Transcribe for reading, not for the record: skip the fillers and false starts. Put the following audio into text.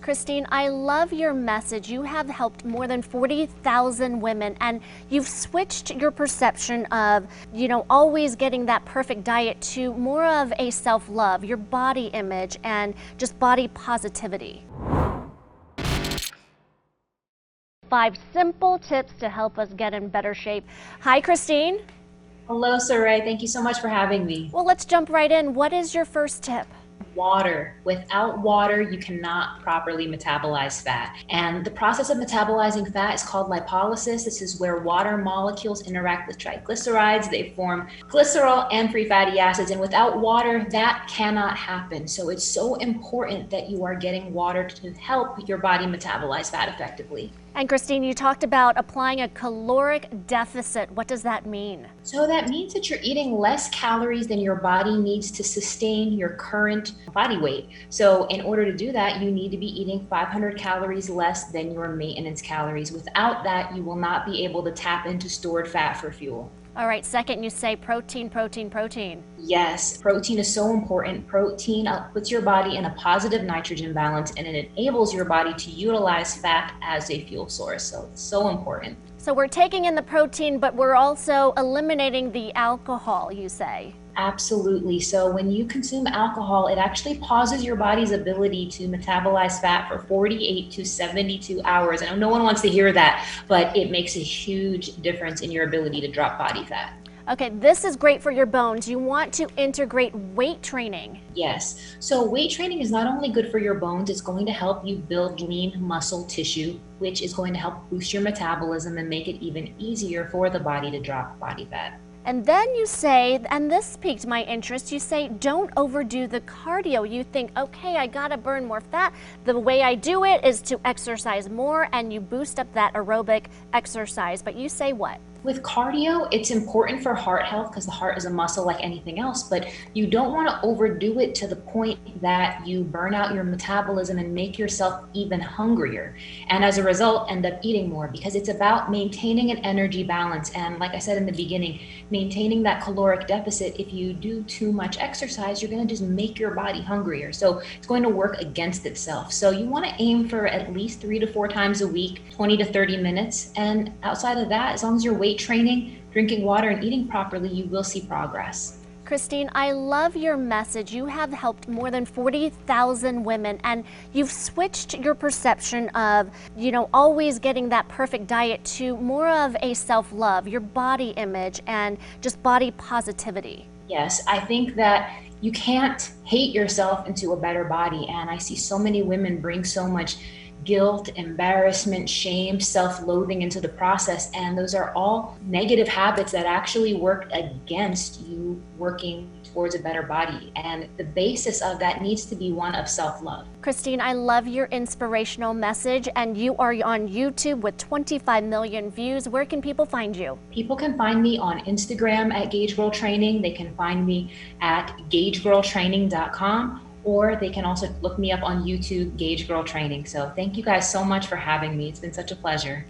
Christine, I love your message. You have helped more than 40,000 women, and you've switched your perception of, always getting that perfect diet to more of a self-love, your body image, and just body positivity. 5 simple tips to help us get in better shape. Hi, Christine. Hello, Saray. Thank you so much for having me. Well, let's jump right in. What is your first tip? Water. Without water, you cannot properly metabolize fat. And the process of metabolizing fat is called lipolysis. This is where water molecules interact with triglycerides. They form glycerol and free fatty acids. And without water, that cannot happen. So it's so important that you are getting water to help your body metabolize fat effectively. And Christine, you talked about applying a caloric deficit. What does that mean? So that means that you're eating less calories than your body needs to sustain your current body weight. So in order to do that, you need to be eating 500 calories less than your maintenance calories. Without that, you will not be able to tap into stored fat for fuel. All right, second, you say protein, protein, protein. Yes, protein is so important. Protein puts your body in a positive nitrogen balance, and it enables your body to utilize fat as a fuel source. So it's so important. So we're taking in the protein, but we're also eliminating the alcohol, you say? Absolutely. So when you consume alcohol, it actually pauses your body's ability to metabolize fat for 48 to 72 hours. I know no one wants to hear that, but it makes a huge difference in your ability to drop body fat. Okay, this is great for your bones. You want to integrate weight training. Yes. So weight training is not only good for your bones, it's going to help you build lean muscle tissue, which is going to help boost your metabolism and make it even easier for the body to drop body fat. And then you say, and this piqued my interest, you say don't overdo the cardio. You think, okay, I gotta burn more fat. The way I do it is to exercise more, and you boost up that aerobic exercise. But you say what? With cardio, it's important for heart health because the heart is a muscle like anything else, but you don't want to overdo it to the point that you burn out your metabolism and make yourself even hungrier. And as a result, end up eating more, because it's about maintaining an energy balance. And like I said in the beginning, maintaining that caloric deficit. If you do too much exercise, you're going to just make your body hungrier. So it's going to work against itself. So you want to aim for at least 3 to 4 times a week, 20 to 30 minutes. And outside of that, as long as you're weight training, drinking water, and eating properly, you will see progress. Christine, I love your message. You have helped more than 40,000 women, and you've switched your perception of, always getting that perfect diet to more of a self-love, your body image, and just body positivity. Yes, I think that you can't hate yourself into a better body, and I see so many women bring so much guilt, embarrassment, shame, self-loathing into the process. And those are all negative habits that actually work against you working towards a better body. And the basis of that needs to be one of self-love. Christine, I love your inspirational message, and you are on YouTube with 25 million views. Where can people find you? People can find me on Instagram at Gauge Girl Training. They can find me at GaugeGirlTraining.com. Or they can also look me up on YouTube, Gauge Girl Training. So thank you guys so much for having me. It's been such a pleasure.